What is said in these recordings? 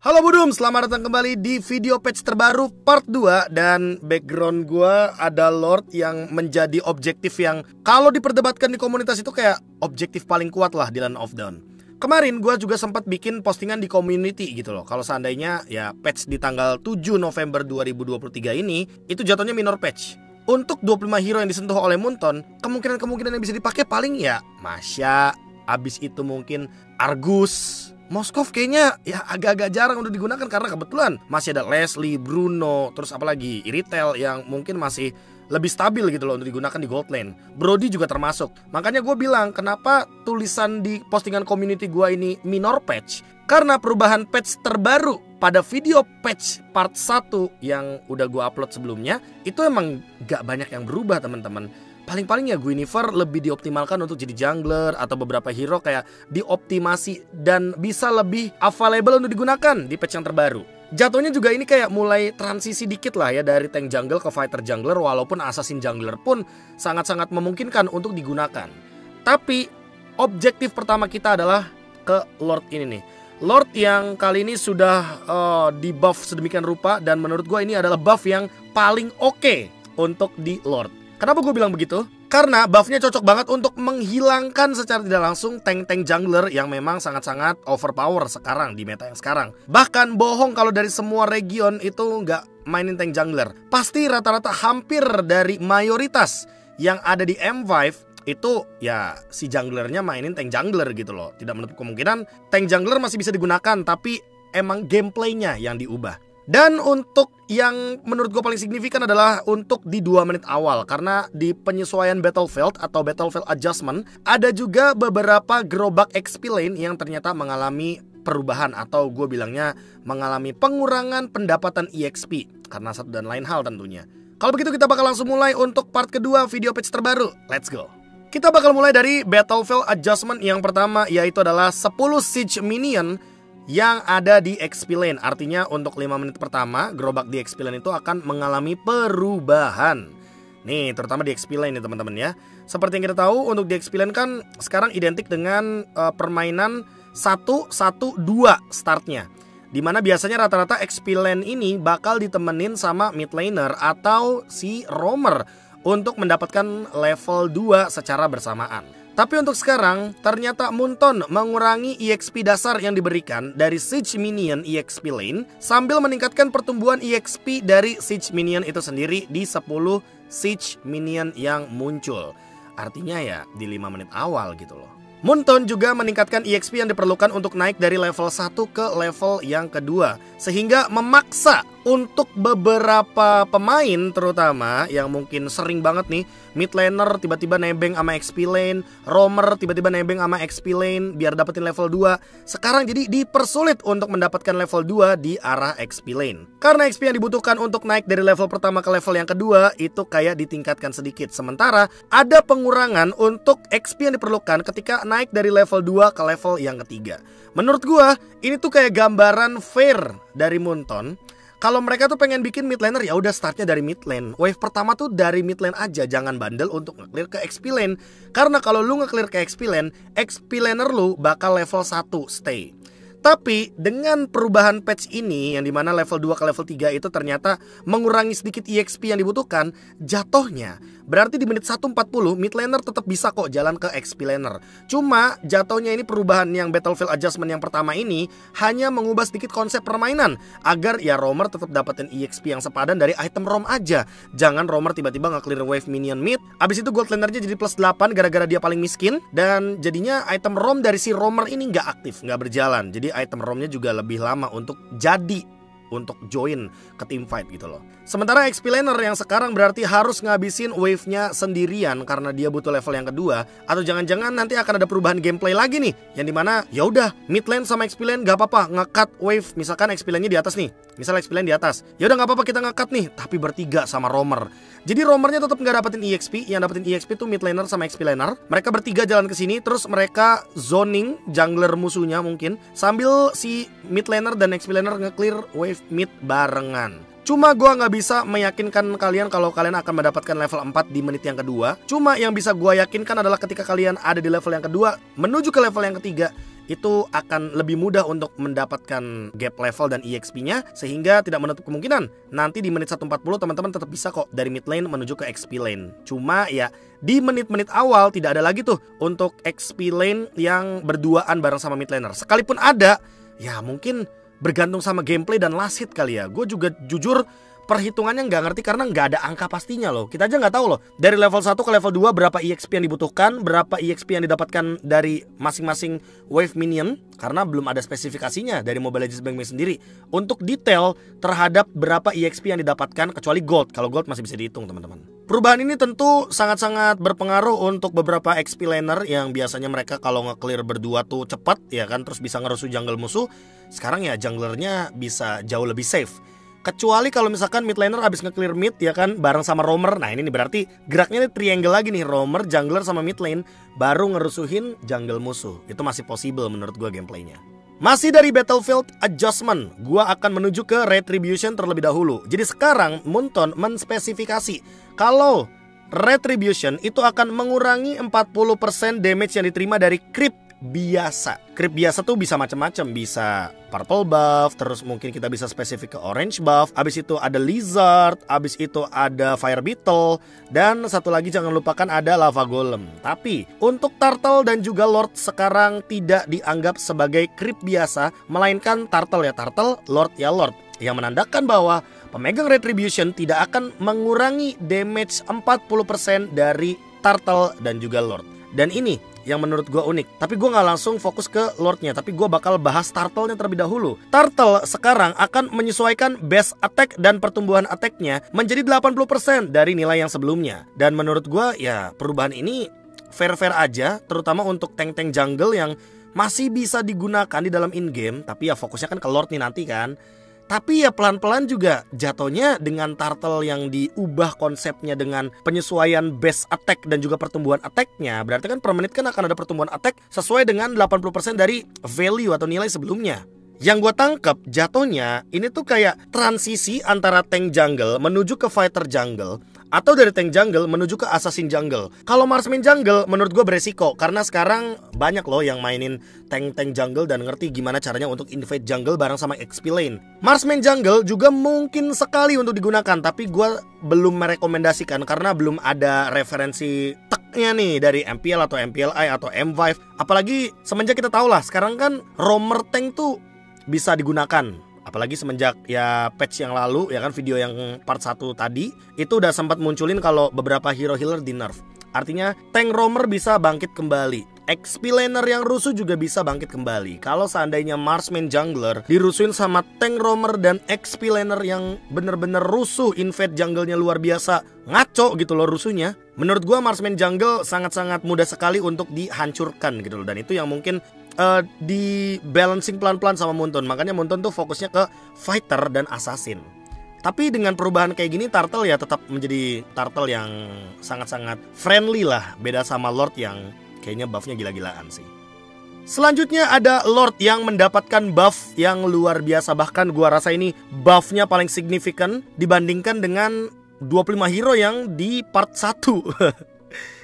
Halo Budum, selamat datang kembali di video patch terbaru part 2. Dan background gue ada Lord yang menjadi objektif yang kalau diperdebatkan di komunitas itu kayak objektif paling kuat lah di Land of Dawn. Kemarin gue juga sempat bikin postingan di community gitu loh. Kalau seandainya ya patch di tanggal 7 November 2023 ini itu jatuhnya minor patch. Untuk 25 hero yang disentuh oleh Munton, kemungkinan yang bisa dipakai paling ya Masya, abis itu mungkin Argus. Moskov kayaknya ya agak-agak jarang untuk digunakan karena kebetulan masih ada Leslie, Bruno, terus apalagi Iritel yang mungkin masih lebih stabil gitu loh untuk digunakan di gold lane. Brody juga termasuk. Makanya gue bilang kenapa tulisan di postingan community gue ini minor patch, karena perubahan patch terbaru pada video patch part 1 yang udah gue upload sebelumnya itu emang gak banyak yang berubah teman-teman. Paling-paling ya Guinevere lebih dioptimalkan untuk jadi jungler, atau beberapa hero kayak dioptimasi dan bisa lebih available untuk digunakan di patch yang terbaru. Jatuhnya juga ini kayak mulai transisi dikit lah ya dari tank jungle ke fighter jungler, walaupun assassin jungler pun sangat-sangat memungkinkan untuk digunakan. Tapi objektif pertama kita adalah ke Lord ini nih. Lord yang kali ini sudah di buff sedemikian rupa, dan menurut gue ini adalah buff yang paling oke untuk di Lord. Kenapa gue bilang begitu? Karena buffnya cocok banget untuk menghilangkan secara tidak langsung tank-tank jungler yang memang sangat-sangat overpower sekarang di meta yang sekarang. Bahkan bohong kalau dari semua region itu nggak mainin tank jungler. Pasti rata-rata hampir dari mayoritas yang ada di M5 itu ya si junglernya mainin tank jungler gitu loh. Tidak menutup kemungkinan tank jungler masih bisa digunakan, tapi emang gameplaynya yang diubah. Dan untuk yang menurut gue paling signifikan adalah untuk di 2 menit awal. Karena di penyesuaian battlefield atau battlefield adjustment ada juga beberapa gerobak XP lane yang ternyata mengalami perubahan, atau gue bilangnya mengalami pengurangan pendapatan EXP karena satu dan lain hal tentunya. Kalau begitu kita bakal langsung mulai untuk part kedua video patch terbaru. Let's go. Kita bakal mulai dari battlefield adjustment yang pertama, yaitu adalah 10 siege minion yang ada di XP lane. Artinya untuk 5 menit pertama gerobak di XP lane itu akan mengalami perubahan. Nih terutama di XP lane nih teman-teman ya. Seperti yang kita tahu untuk di XP lane kan sekarang identik dengan permainan 1-1-2 startnya, dimana biasanya rata-rata XP lane ini bakal ditemenin sama mid laner atau si roamer untuk mendapatkan level 2 secara bersamaan. Tapi untuk sekarang, ternyata Munton mengurangi EXP dasar yang diberikan dari Siege Minion EXP lane sambil meningkatkan pertumbuhan EXP dari Siege Minion itu sendiri di 10 Siege Minion yang muncul. Artinya ya di 5 menit awal gitu loh. Munton juga meningkatkan EXP yang diperlukan untuk naik dari level 1 ke level yang kedua, sehingga memaksa untuk beberapa pemain terutama yang mungkin sering banget nih mid laner tiba-tiba nebeng sama XP lane, roamer tiba-tiba nebeng sama XP lane biar dapetin level 2. Sekarang jadi dipersulit untuk mendapatkan level 2 di arah XP lane. Karena XP yang dibutuhkan untuk naik dari level pertama ke level yang kedua itu kayak ditingkatkan sedikit. Sementara ada pengurangan untuk XP yang diperlukan ketika naik dari level 2 ke level yang ketiga. Menurut gua ini tuh kayak gambaran fair dari Munton. Kalau mereka tuh pengen bikin mid laner, ya udah startnya dari mid lane. Wave pertama tuh dari mid lane aja, jangan bandel untuk nge-clear ke XP lane. Karena kalau lu nge-clear ke XP laner lu bakal level 1 stay. Tapi dengan perubahan patch ini yang dimana level 2 ke level 3 itu ternyata mengurangi sedikit EXP yang dibutuhkan, jatuhnya berarti di menit 1:40 mid laner tetap bisa kok jalan ke XP laner. Cuma jatuhnya ini perubahan yang battlefield adjustment yang pertama ini hanya mengubah sedikit konsep permainan agar ya roamer tetap dapetin EXP yang sepadan dari item roam aja. Jangan roamer tiba-tiba nge-clear wave minion mid, abis itu gold lanernya jadi plus 8 gara-gara dia paling miskin, dan jadinya item roam dari si roamer ini nggak aktif, nggak berjalan. Jadi item roamnya juga lebih lama untuk join ke team fight gitu loh. Sementara XP laner yang sekarang berarti harus ngabisin wave-nya sendirian karena dia butuh level yang kedua, atau jangan-jangan nanti akan ada perubahan gameplay lagi nih yang dimana ya udah mid lane sama XP lane gak apa-apa nge-cut wave, misalkan XP lane-nya di atas nih, misal XP lane di atas, ya udah gak apa-apa kita nge-cut nih, tapi bertiga sama roamer. Jadi roamernya tetap nggak dapetin EXP, yang dapetin EXP tuh mid laner sama XP laner. Mereka bertiga jalan ke sini, terus mereka zoning jungler musuhnya mungkin sambil si mid laner dan XP laner nge-clear wave mid barengan. Cuma gue nggak bisa meyakinkan kalian kalau kalian akan mendapatkan level 4 di menit yang kedua. Cuma yang bisa gue yakinkan adalah ketika kalian ada di level yang kedua menuju ke level yang ketiga, itu akan lebih mudah untuk mendapatkan gap level dan EXP-nya, sehingga tidak menutup kemungkinan nanti di menit 140 teman-teman tetap bisa kok dari mid lane menuju ke XP lane. Cuma ya di menit-menit awal tidak ada lagi tuh untuk XP lane yang berduaan bareng sama mid laner. Sekalipun ada, ya mungkin bergantung sama gameplay dan last hit kali ya. Gue juga jujur perhitungannya nggak ngerti karena nggak ada angka pastinya loh. Kita aja nggak tahu loh dari level 1 ke level 2 berapa EXP yang dibutuhkan, berapa EXP yang didapatkan dari masing-masing wave minion, karena belum ada spesifikasinya dari Mobile Legends Bang sendiri untuk detail terhadap berapa EXP yang didapatkan, kecuali gold. Kalau gold masih bisa dihitung teman-teman. Perubahan ini tentu sangat-sangat berpengaruh untuk beberapa XP laner yang biasanya mereka kalau nge-clear berdua tuh cepat ya kan, terus bisa ngerusuh jungle musuh. Sekarang ya junglernya bisa jauh lebih safe. Kecuali kalau misalkan mid laner abis nge-clear mid ya kan bareng sama roamer. Nah ini nih berarti geraknya nih triangle lagi nih, roamer, jungler sama mid lane baru ngerusuhin jungle musuh. Itu masih possible menurut gue gameplaynya. Masih dari Battlefield Adjustment, gue akan menuju ke Retribution terlebih dahulu. Jadi sekarang Moonton menspesifikasi kalau Retribution itu akan mengurangi 40% damage yang diterima dari creep biasa. Creep biasa tuh bisa macam-macam, bisa purple buff, terus mungkin kita bisa spesifik ke orange buff. Abis itu ada lizard, abis itu ada fire beetle, dan satu lagi jangan lupakan ada lava golem. Tapi untuk turtle dan juga lord sekarang tidak dianggap sebagai creep biasa, melainkan turtle ya turtle, lord ya lord, yang menandakan bahwa pemegang retribution tidak akan mengurangi damage 40% dari turtle dan juga lord. Dan ini yang menurut gue unik. Tapi gue gak langsung fokus ke lordnya, tapi gue bakal bahas turtle-nya terlebih dahulu. Turtle sekarang akan menyesuaikan base attack dan pertumbuhan attack-nya menjadi 80% dari nilai yang sebelumnya. Dan menurut gue ya perubahan ini fair-fair aja, terutama untuk tank-tank jungle yang masih bisa digunakan di dalam in-game. Tapi ya fokusnya kan ke lord nih nanti kan. Tapi ya pelan-pelan juga jatuhnya dengan turtle yang diubah konsepnya dengan penyesuaian base attack dan juga pertumbuhan attack-nya. Berarti kan per menit kan akan ada pertumbuhan attack sesuai dengan 80% dari value atau nilai sebelumnya. Yang gue tangkap jatuhnya ini tuh kayak transisi antara tank jungle menuju ke fighter jungle, atau dari tank jungle menuju ke assassin jungle. Kalau marksman jungle menurut gue beresiko, karena sekarang banyak loh yang mainin tank-tank jungle dan ngerti gimana caranya untuk invade jungle bareng sama XP lane. Marksman jungle juga mungkin sekali untuk digunakan, tapi gue belum merekomendasikan karena belum ada referensi teknya nih dari MPL atau MPLI atau M5. Apalagi semenjak kita tahu lah sekarang kan roamer tank tuh bisa digunakan. Apalagi semenjak ya patch yang lalu ya kan, video yang part 1 tadi itu udah sempat munculin kalau beberapa hero healer di nerf. Artinya tank roamer bisa bangkit kembali, XP laner yang rusuh juga bisa bangkit kembali. Kalau seandainya marksman jungler dirusuhin sama tank roamer dan XP laner yang bener-bener rusuh, invade jungle-nya luar biasa, ngaco gitu loh rusuhnya. Menurut gua marksman jungle sangat-sangat mudah sekali untuk dihancurkan gitu loh. Dan itu yang mungkin di balancing pelan-pelan sama Moonton. Makanya Moonton tuh fokusnya ke fighter dan assassin. Tapi dengan perubahan kayak gini turtle ya tetap menjadi turtle yang sangat-sangat friendly lah. Beda sama lord yang kayaknya buffnya gila-gilaan sih. Selanjutnya ada lord yang mendapatkan buff yang luar biasa. Bahkan gua rasa ini buffnya paling signifikan dibandingkan dengan 25 hero yang di part 1.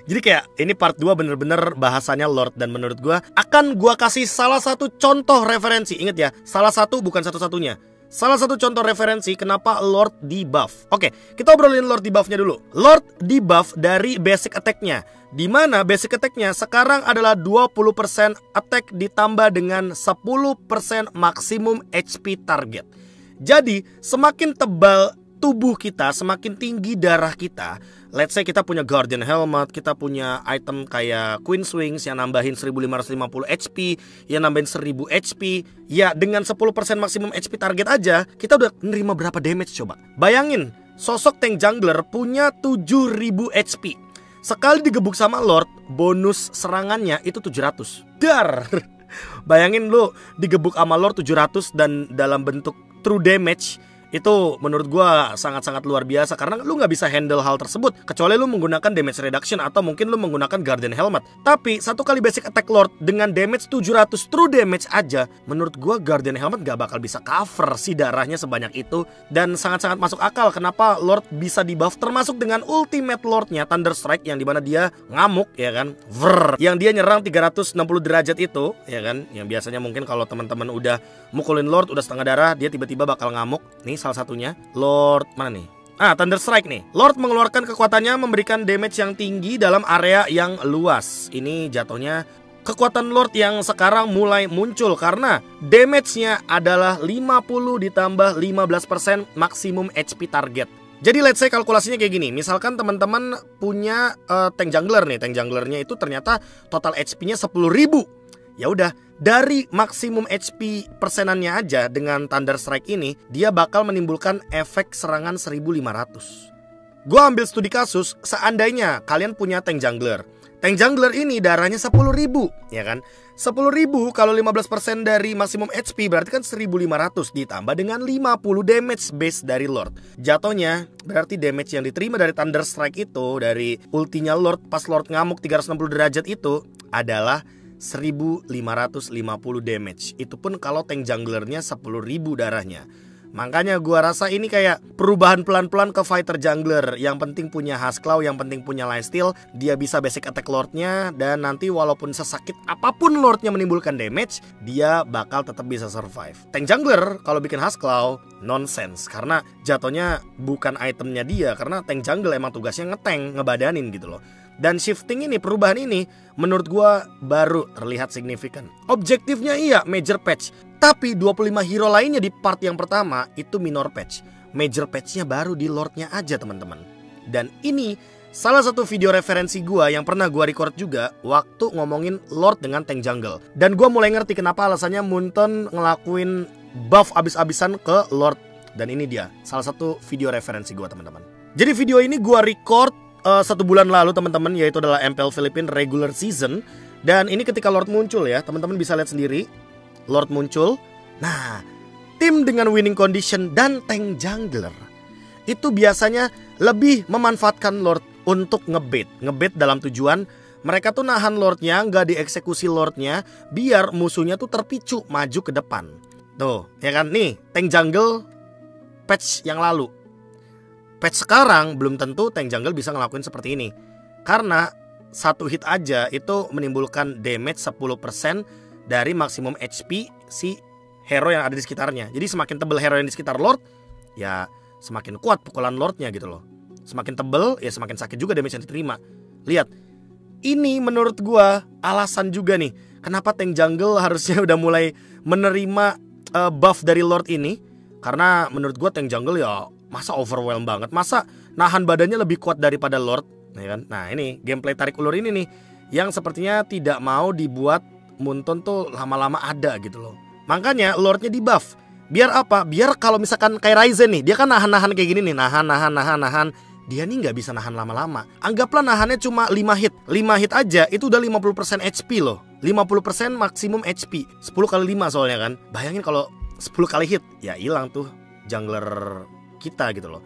Jadi kayak ini part 2 bener-bener bahasanya lord. Dan menurut gue akan gue kasih salah satu contoh referensi. Ingat ya, salah satu bukan satu-satunya. Salah satu contoh referensi kenapa lord di buff. Oke, kita obrolin lord di buffnya dulu. Lord di buff dari basic attack-nya, dimana basic attack-nya sekarang adalah 20% attack ditambah dengan 10% maksimum HP target. Jadi semakin tebal tubuh kita, semakin tinggi darah kita. Let's say kita punya Guardian Helmet, kita punya item kayak Queen's Wings yang nambahin 1550 HP, yang nambahin 1000 HP. Ya dengan 10% maksimum HP target aja, kita udah nerima berapa damage coba. Bayangin, sosok tank jungler punya 7000 HP. Sekali digebuk sama Lord, bonus serangannya itu 700. Dar! Bayangin lu digebuk sama Lord 700 dan dalam bentuk true damage Itu menurut gua sangat-sangat luar biasa karena lu nggak bisa handle hal tersebut kecuali lu menggunakan damage reduction atau mungkin lu menggunakan Guardian Helmet. Tapi satu kali basic attack Lord dengan damage 700 true damage aja, menurut gua Guardian Helmet gak bakal bisa cover si darahnya sebanyak itu. Dan sangat-sangat masuk akal kenapa Lord bisa di buff, termasuk dengan ultimate Lordnya Thunder Strike yang dimana dia ngamuk ya kan, yang dia nyerang 360 derajat itu ya kan, yang biasanya mungkin kalau teman-teman udah mukulin Lord udah setengah darah dia tiba-tiba bakal ngamuk. Nih salah satunya Lord mana nih? Thunder Strike nih. Lord mengeluarkan kekuatannya memberikan damage yang tinggi dalam area yang luas. Ini jatuhnya kekuatan Lord yang sekarang mulai muncul karena damage-nya adalah 50 ditambah 15% maksimum HP target. Jadi let's say kalkulasinya kayak gini. Misalkan teman-teman punya tank jungler nih. Tank junglernya itu ternyata total HP-nya 10.000. Ya udah, dari maksimum HP persenannya aja dengan Thunder Strike ini, dia bakal menimbulkan efek serangan 1.500. Gua ambil studi kasus, seandainya kalian punya tank jungler. Tank jungler ini darahnya 10.000, ya kan? 10.000 kalau 15% dari maksimum HP berarti kan 1.500 ditambah dengan 50 damage base dari Lord. Jatuhnya berarti damage yang diterima dari Thunder Strike itu, dari ultinya Lord pas Lord ngamuk 360 derajat itu adalah 1.550 damage. Itu pun kalau tank junglernya 10.000 darahnya. Makanya gua rasa ini kayak perubahan pelan-pelan ke fighter jungler. Yang penting punya Husklow, yang penting punya lifesteal. Dia bisa basic attack Lordnya. Dan nanti walaupun sesakit apapun Lordnya menimbulkan damage, dia bakal tetap bisa survive. Tank jungler kalau bikin Husklow nonsense, karena jatuhnya bukan itemnya dia. Karena tank jungle emang tugasnya ngetank, ngebadanin gitu loh. Dan shifting ini, perubahan ini menurut gua baru terlihat signifikan. Objektifnya iya major patch, tapi 25 hero lainnya di part yang pertama itu minor patch. Major patchnya baru di Lordnya aja teman-teman. Dan ini salah satu video referensi gua yang pernah gua record juga waktu ngomongin Lord dengan tank jungle. Dan gua mulai ngerti kenapa alasannya Moonton ngelakuin buff abis-abisan ke Lord. Dan ini dia salah satu video referensi gua teman-teman. Jadi video ini gua record 1 bulan lalu teman-teman, yaitu adalah MPL Philippines regular season. Dan ini ketika Lord muncul ya, teman-teman bisa lihat sendiri Lord muncul. Nah, tim dengan winning condition dan tank jungler itu biasanya lebih memanfaatkan Lord untuk ngebait dalam tujuan mereka tuh nahan Lordnya, nggak dieksekusi Lordnya, biar musuhnya tuh terpicu maju ke depan. Tuh ya kan, nih tank jungle patch yang lalu. Patch sekarang belum tentu tank jungle bisa ngelakuin seperti ini. Karena satu hit aja itu menimbulkan damage 10% dari maksimum HP si hero yang ada di sekitarnya. Jadi semakin tebel hero yang di sekitar Lord, ya semakin kuat pukulan Lordnya gitu loh. Semakin tebel, ya semakin sakit juga damage yang diterima. Lihat, ini menurut gua alasan juga nih kenapa tank jungle harusnya udah mulai menerima buff dari Lord ini. Karena menurut gua tank jungle ya masa overwhelm banget, masa nahan badannya lebih kuat daripada Lord, ya kan? Nah ini gameplay tarik ulur ini nih yang sepertinya tidak mau dibuat Moonton tuh lama-lama ada gitu loh. Makanya Lordnya di buff. Biar apa? Biar kalau misalkan kayak Ryzen nih, dia kan nahan-nahan kayak gini nih, nahan. Dia nih nggak bisa nahan lama-lama. Anggaplah nahannya cuma 5 hit. 5 hit aja itu udah 50% HP loh. 50% maksimum HP. 10 kali 5 soalnya kan. Bayangin kalau 10 kali hit, ya hilang tuh jungler kita gitu loh.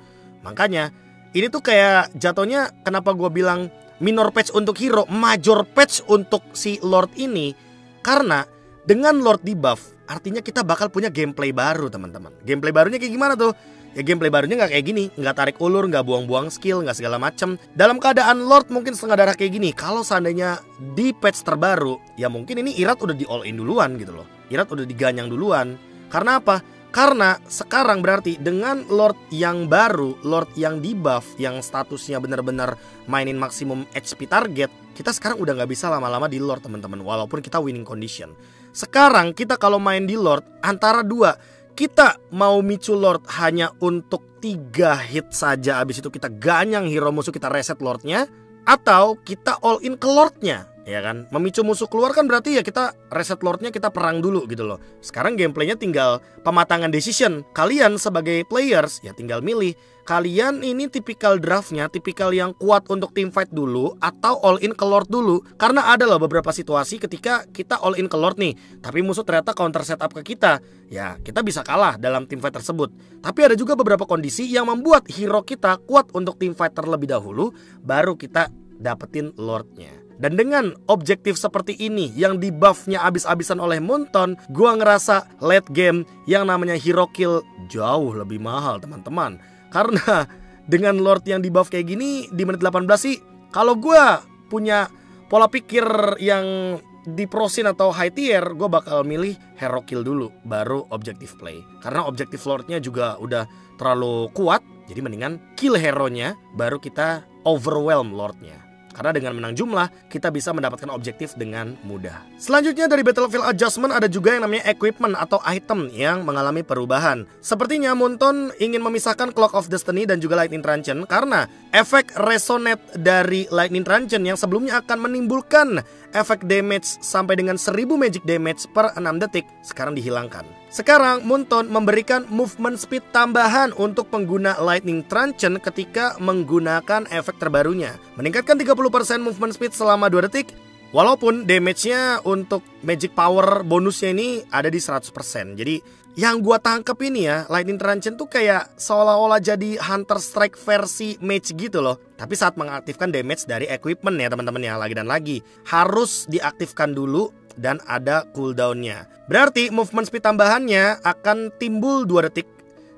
Makanya ini tuh kayak jatuhnya kenapa gue bilang minor patch untuk hero, major patch untuk si Lord ini. Karena dengan Lord di buff artinya kita bakal punya gameplay baru teman-teman. Gameplay barunya kayak gimana tuh? Ya gameplay barunya gak kayak gini, gak tarik ulur, gak buang-buang skill, gak segala macem. Dalam keadaan Lord mungkin setengah darah kayak gini, kalau seandainya di patch terbaru, ya mungkin ini Irat udah di all in duluan gitu loh. Irat udah diganyang duluan. Karena apa? Karena sekarang berarti dengan Lord yang baru, Lord yang di buff, yang statusnya benar-benar mainin maksimum HP target, kita sekarang udah gak bisa lama-lama di Lord teman-teman, walaupun kita winning condition. Sekarang kita kalau main di Lord antara dua, kita mau micu Lord hanya untuk 3 hit saja, abis itu kita ganyang hero musuh, kita reset Lordnya, atau kita all in ke Lordnya. ya kan? Memicu musuh keluar kan berarti ya kita reset lordnya, kita perang dulu gitu loh. Sekarang gameplaynya tinggal pematangan decision. Kalian sebagai players ya tinggal milih. Kalian ini tipikal draftnya, tipikal yang kuat untuk team fight dulu atau all in ke lord dulu. Karena ada loh beberapa situasi ketika kita all in ke lord nih, tapi musuh ternyata counter setup ke kita. Ya kita bisa kalah dalam team fight tersebut. Tapi ada juga beberapa kondisi yang membuat hero kita kuat untuk team fight terlebih dahulu, baru kita dapetin lordnya. Dan dengan objektif seperti ini yang di buffnya abis-abisan oleh Moonton, gua ngerasa late game yang namanya hero kill jauh lebih mahal teman-teman. Karena dengan lord yang di buff kayak gini di menit 18 sih, kalau gua punya pola pikir yang di prosin atau high tier, gue bakal milih hero kill dulu baru objective play. Karena objective lordnya juga udah terlalu kuat, jadi mendingan kill hero-nya baru kita overwhelm lordnya. Karena dengan menang jumlah, kita bisa mendapatkan objektif dengan mudah. Selanjutnya dari Battlefield Adjustment ada juga yang namanya equipment atau item yang mengalami perubahan. Sepertinya Moonton ingin memisahkan Clock of Destiny dan juga Lightning Truncheon karena efek resonate dari Lightning Truncheon yang sebelumnya akan menimbulkan efek damage sampai dengan 1000 magic damage per 6 detik sekarang dihilangkan. Sekarang Moonton memberikan movement speed tambahan untuk pengguna Lightning Truncheon ketika menggunakan efek terbarunya. Meningkatkan 30% movement speed selama 2 detik. Walaupun damage-nya untuk magic power bonusnya ini ada di 100%. Jadi yang gua tangkep ini ya, Lightning Truncheon tuh kayak seolah-olah jadi Hunter Strike versi mage gitu loh. Tapi saat mengaktifkan damage dari equipment ya teman-teman ya, lagi dan lagi harus diaktifkan dulu dan ada cooldownnya. Berarti movement speed tambahannya akan timbul 2 detik.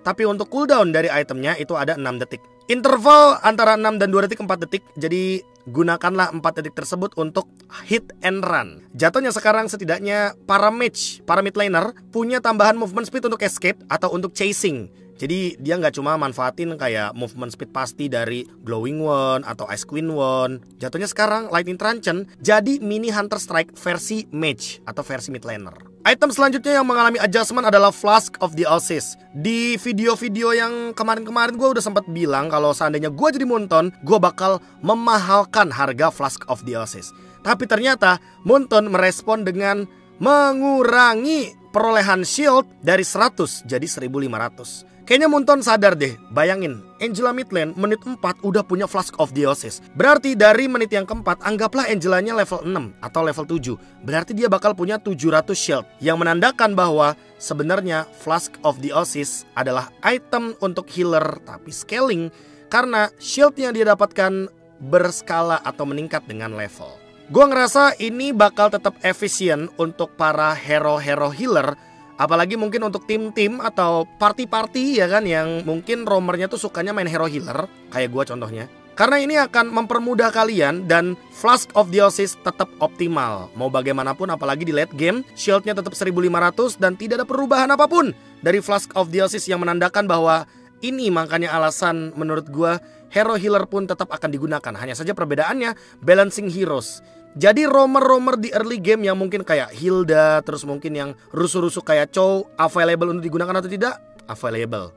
Tapi untuk cooldown dari itemnya itu ada 6 detik. Interval antara 6 dan 2 detik 4 detik. Jadi gunakanlah 4 detik tersebut untuk hit and run. Jatuhnya sekarang setidaknya para mage, para mid laner punya tambahan movement speed untuk escape atau untuk chasing. Jadi dia nggak cuma manfaatin kayak movement speed pasti dari Glowing One atau Ice Queen One. Jatuhnya sekarang Lightning Truncheon jadi mini Hunter Strike versi mage atau versi mid laner. Item selanjutnya yang mengalami adjustment adalah Flask of the Oasis. Di video-video yang kemarin-kemarin gue udah sempat bilang kalau seandainya gue jadi Moonton, gue bakal memahalkan harga Flask of the Oasis. Tapi ternyata Moonton merespon dengan mengurangi perolehan shield dari 100 jadi 1500. Kayaknya Moonton sadar deh, bayangin Angela Midland menit 4 udah punya Flask of the Oasis. Berarti dari menit yang keempat anggaplah Angelanya level 6 atau level 7. Berarti dia bakal punya 700 shield. Yang menandakan bahwa sebenarnya Flask of the Oasis adalah item untuk healer tapi scaling. Karena shield yang dia dapatkan berskala atau meningkat dengan level. Gua ngerasa ini bakal tetap efisien untuk para hero-hero healer. Apalagi mungkin untuk tim-tim atau party-party ya kan, yang mungkin roamernya tuh sukanya main hero healer kayak gua contohnya. Karena ini akan mempermudah kalian dan Flask of the Oasis tetap optimal. Mau bagaimanapun apalagi di late game, shieldnya tetap 1500 dan tidak ada perubahan apapun dari Flask of the Oasis yang menandakan bahwa ini makanya alasan menurut gua hero healer pun tetap akan digunakan. Hanya saja perbedaannya balancing heroes. Jadi roamer-roamer di early game yang mungkin kayak Hilda, terus mungkin yang rusuh-rusuh kayak Chow, available untuk digunakan atau tidak? Available.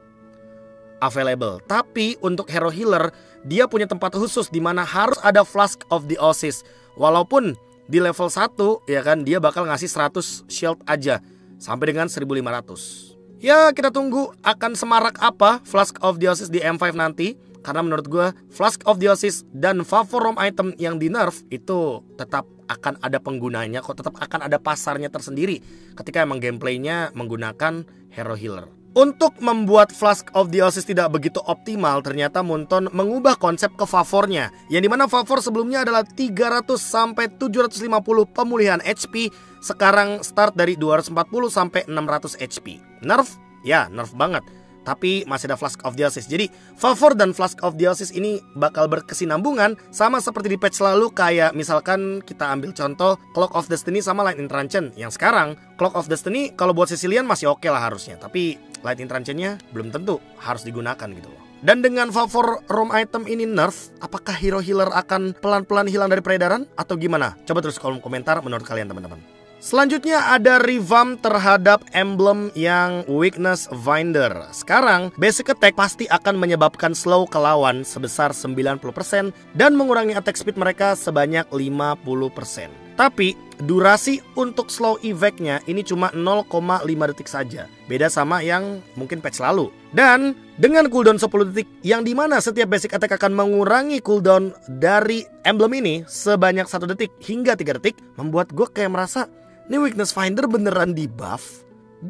Tapi untuk hero healer, dia punya tempat khusus di mana harus ada Flask of the Oasis. Walaupun di level 1 ya kan dia bakal ngasih 100 shield aja sampai dengan 1500. Ya kita tunggu akan semarak apa Flask of the Oasis di M5 nanti. Karena menurut gue Flask of the Oasis dan favor roam item yang di nerf itu tetap akan ada penggunanya kok, tetap akan ada pasarnya tersendiri ketika emang gameplaynya menggunakan hero healer. Untuk membuat Flask of the Oasis tidak begitu optimal, ternyata Moonton mengubah konsep ke favornya, yang dimana favor sebelumnya adalah 300 sampai 750 pemulihan HP, sekarang start dari 240 sampai 600 HP. Nerf? Ya nerf banget. Tapi masih ada Flask of the Oasis. Jadi favor dan Flask of the Oasis ini bakal berkesinambungan. Sama seperti di patch lalu, kayak misalkan kita ambil contoh Clock of Destiny sama Lightning Truncheon. Yang sekarang Clock of Destiny kalau buat Sicilian masih oke lah harusnya. Tapi Lightning Truncheonnya belum tentu harus digunakan gitu loh. Dan dengan favor roam item ini nerf, apakah hero healer akan pelan-pelan hilang dari peredaran? Atau gimana? Coba terus kolom komentar menurut kalian teman-teman. Selanjutnya ada revamp terhadap emblem yang Weakness Finder. Sekarang basic attack pasti akan menyebabkan slow ke lawan sebesar 90% dan mengurangi attack speed mereka sebanyak 50%. Tapi durasi untuk slow evac-nya ini cuma 0,5 detik saja. Beda sama yang mungkin patch lalu. Dan dengan cooldown 10 detik, yang dimana setiap basic attack akan mengurangi cooldown dari emblem ini sebanyak 1 detik hingga 3 detik, membuat gue kayak merasa ini weakness finder beneran di buff,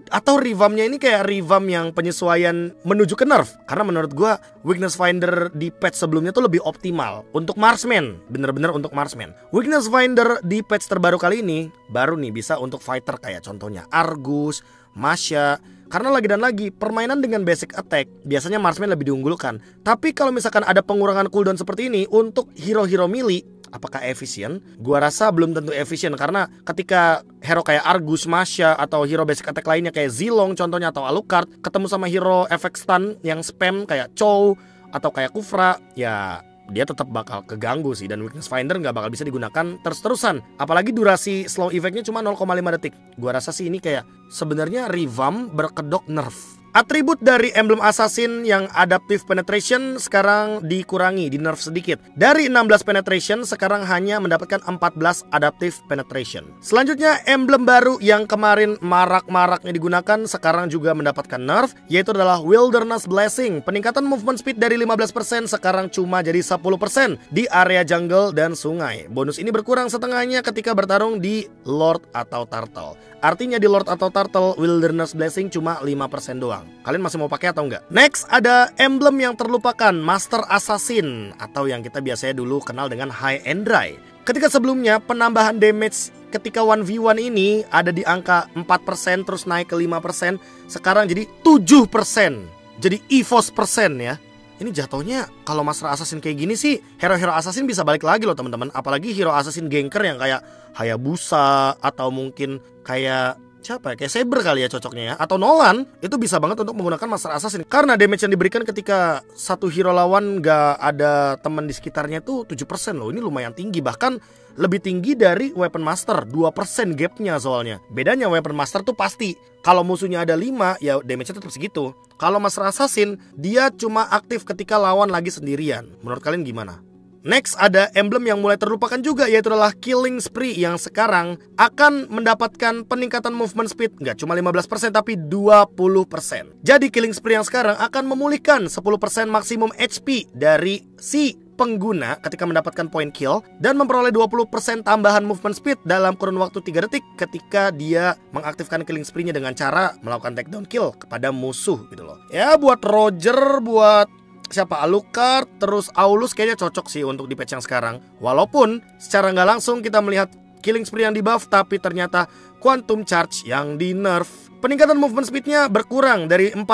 atau revampnya ini kayak revamp yang penyesuaian menuju ke nerf. Karena menurut gue weakness finder di patch sebelumnya tuh lebih optimal untuk marksman, bener-bener untuk marksman. Weakness finder di patch terbaru kali ini baru nih bisa untuk fighter kayak contohnya Argus, Masya. Karena lagi dan lagi permainan dengan basic attack biasanya marksman lebih diunggulkan. Tapi kalau misalkan ada pengurangan cooldown seperti ini untuk hero-hero melee, apakah efisien? Gua rasa belum tentu efisien, karena ketika hero kayak Argus, Masya, atau hero basic attack lainnya kayak Zilong contohnya atau Alucard ketemu sama hero efek stun yang spam kayak Chow atau kayak Kufra, ya dia tetap bakal keganggu sih. Dan weakness finder nggak bakal bisa digunakan terus-terusan. Apalagi durasi slow effectnya cuma 0,5 detik. Gua rasa sih ini kayak sebenarnya revamp berkedok nerf. Atribut dari emblem assassin yang adaptive penetration sekarang dikurangi, di nerf sedikit. Dari 16 penetration sekarang hanya mendapatkan 14 adaptive penetration. Selanjutnya emblem baru yang kemarin marak-maraknya digunakan sekarang juga mendapatkan nerf, yaitu adalah Wilderness Blessing. Peningkatan movement speed dari 15% sekarang cuma jadi 10% di area jungle dan sungai. Bonus ini berkurang setengahnya ketika bertarung di Lord atau Turtle. Artinya di Lord atau Turtle, Wilderness Blessing cuma 5% doang. Kalian masih mau pakai atau enggak? Next ada emblem yang terlupakan, Master Assassin, atau yang kita biasanya dulu kenal dengan High and Dry. Ketika sebelumnya penambahan damage ketika 1v1 ini ada di angka 4% terus naik ke 5%, sekarang jadi 7%. Jadi EVOS persen ya. Ini jatuhnya kalau Master Assassin kayak gini sih, hero-hero assassin bisa balik lagi loh teman-teman. Apalagi hero assassin ganker yang kayak Hayabusa atau mungkin kayak siapa ya? Kayak Saber kali ya cocoknya ya. Atau Nolan, itu bisa banget untuk menggunakan Master Assassin. Karena damage yang diberikan ketika satu hero lawan gak ada teman di sekitarnya itu 7% loh. Ini lumayan tinggi, bahkan lebih tinggi dari Weapon Master, 2% gapnya soalnya. Bedanya Weapon Master tuh pasti kalau musuhnya ada 5 ya damage-nya tetap segitu. Kalau Master Assassin dia cuma aktif ketika lawan lagi sendirian. Menurut kalian gimana? Next ada emblem yang mulai terlupakan juga, yaitu adalah Killing Spree yang sekarang akan mendapatkan peningkatan movement speed nggak cuma 15% tapi 20%. Jadi Killing Spree yang sekarang akan memulihkan 10% maksimum HP dari si pengguna ketika mendapatkan point kill dan memperoleh 20% tambahan movement speed dalam kurun waktu 3 detik ketika dia mengaktifkan Killing Spree-nya dengan cara melakukan takedown kill kepada musuh gitu loh. Ya buat Roger, buat siapa Alucard, terus Aulus kayaknya cocok sih untuk di patch yang sekarang. Walaupun secara nggak langsung kita melihat Killing Spree yang di buff, tapi ternyata Quantum Charge yang di nerf. Peningkatan movement speednya berkurang dari 40%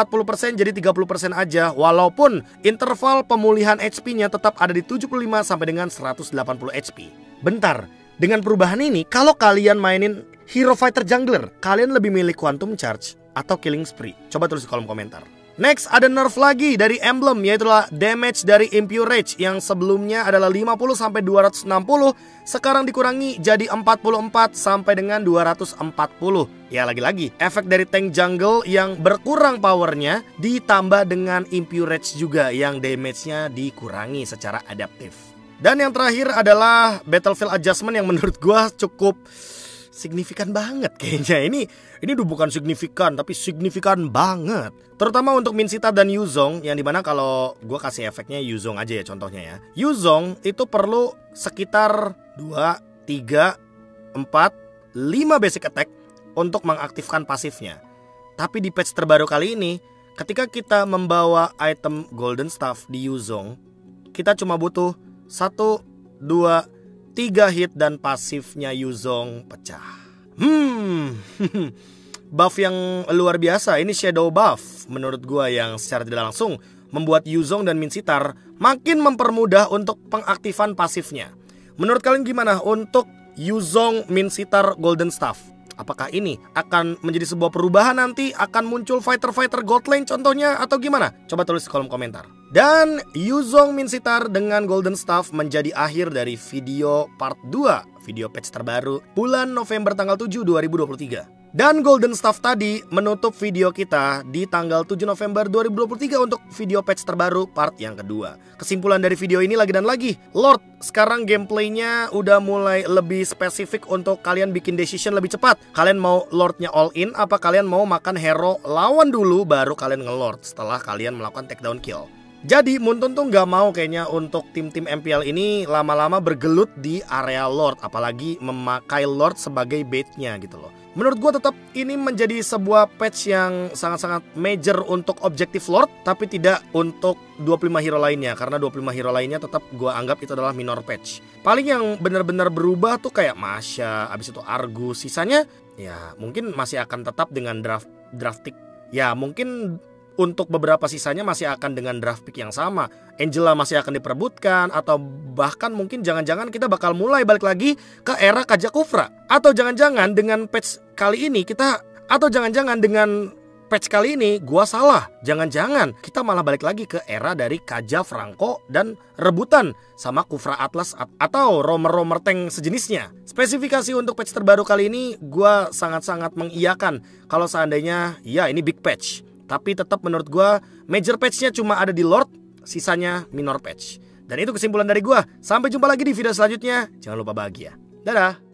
jadi 30% aja. Walaupun interval pemulihan HP-nya tetap ada di 75 sampai dengan 180 HP. Bentar, dengan perubahan ini kalau kalian mainin hero fighter jungler, kalian lebih milih Quantum Charge atau Killing Spree? Coba tulis di kolom komentar. Next ada nerf lagi dari emblem, yaitu damage dari Impure Rage yang sebelumnya adalah 50 sampai 260, sekarang dikurangi jadi 44 sampai dengan 240. Ya lagi-lagi efek dari tank jungle yang berkurang powernya ditambah dengan Impure Rage juga yang damage-nya dikurangi secara adaptif. Dan yang terakhir adalah Battlefield Adjustment yang menurut gua cukup signifikan banget kayaknya. Ini udah bukan signifikan tapi signifikan banget. Terutama untuk Minsita dan Yuzong, yang dimana kalau gue kasih efeknya Yuzong aja ya contohnya ya. Yuzong itu perlu sekitar 2, 3, 4, 5 basic attack untuk mengaktifkan pasifnya. Tapi di patch terbaru kali ini, ketika kita membawa item Golden Staff di Yuzong, kita cuma butuh 1, 2, 3 hit dan pasifnya Yuzong pecah. Buff yang luar biasa. Ini shadow buff menurut gua yang secara tidak langsung membuat Yuzong dan Minsitar makin mempermudah untuk pengaktifan pasifnya. Menurut kalian gimana untuk Yuzong, Minsitar, Golden Staff? Apakah ini akan menjadi sebuah perubahan nanti? Akan muncul fighter-fighter gold lane contohnya atau gimana? Coba tulis di kolom komentar. Dan Yuzong Minsitar dengan Golden Staff menjadi akhir dari video part 2, video patch terbaru bulan November tanggal 7 2023. Dan Golden Staff tadi menutup video kita di tanggal 7 November 2023 untuk video patch terbaru part yang kedua. Kesimpulan dari video ini lagi dan lagi, Lord, sekarang gameplaynya udah mulai lebih spesifik untuk kalian bikin decision lebih cepat. Kalian mau Lordnya all in, apa kalian mau makan hero lawan dulu baru kalian nge-Lord setelah kalian melakukan takedown kill. Jadi Muntun tuh nggak mau kayaknya untuk tim-tim MPL ini lama-lama bergelut di area Lord, apalagi memakai Lord sebagai baitnya gitu loh. Menurut gue tetap ini menjadi sebuah patch yang sangat-sangat major untuk objektif Lord, tapi tidak untuk 25 hero lainnya, karena 25 hero lainnya tetap gue anggap itu adalah minor patch. Paling yang benar-benar berubah tuh kayak Masha, abis itu Argus, sisanya ya mungkin masih akan tetap dengan draft pick. Ya mungkin untuk beberapa sisanya masih akan dengan draft pick yang sama. Angela masih akan diperebutkan, atau bahkan mungkin jangan-jangan kita bakal mulai balik lagi ke era Kaja Kufra. Atau jangan-jangan dengan patch kali ini gua salah. Jangan-jangan kita malah balik lagi ke era dari Kaja Franco dan rebutan sama Kufra Atlas atau romer-romer tank sejenisnya. Spesifikasi untuk patch terbaru kali ini gua sangat-sangat mengiyakan kalau seandainya ya ini big patch. Tapi tetap menurut gue major patch-nya cuma ada di Lord, sisanya minor patch. Dan itu kesimpulan dari gue. Sampai jumpa lagi di video selanjutnya. Jangan lupa bahagia. Dadah.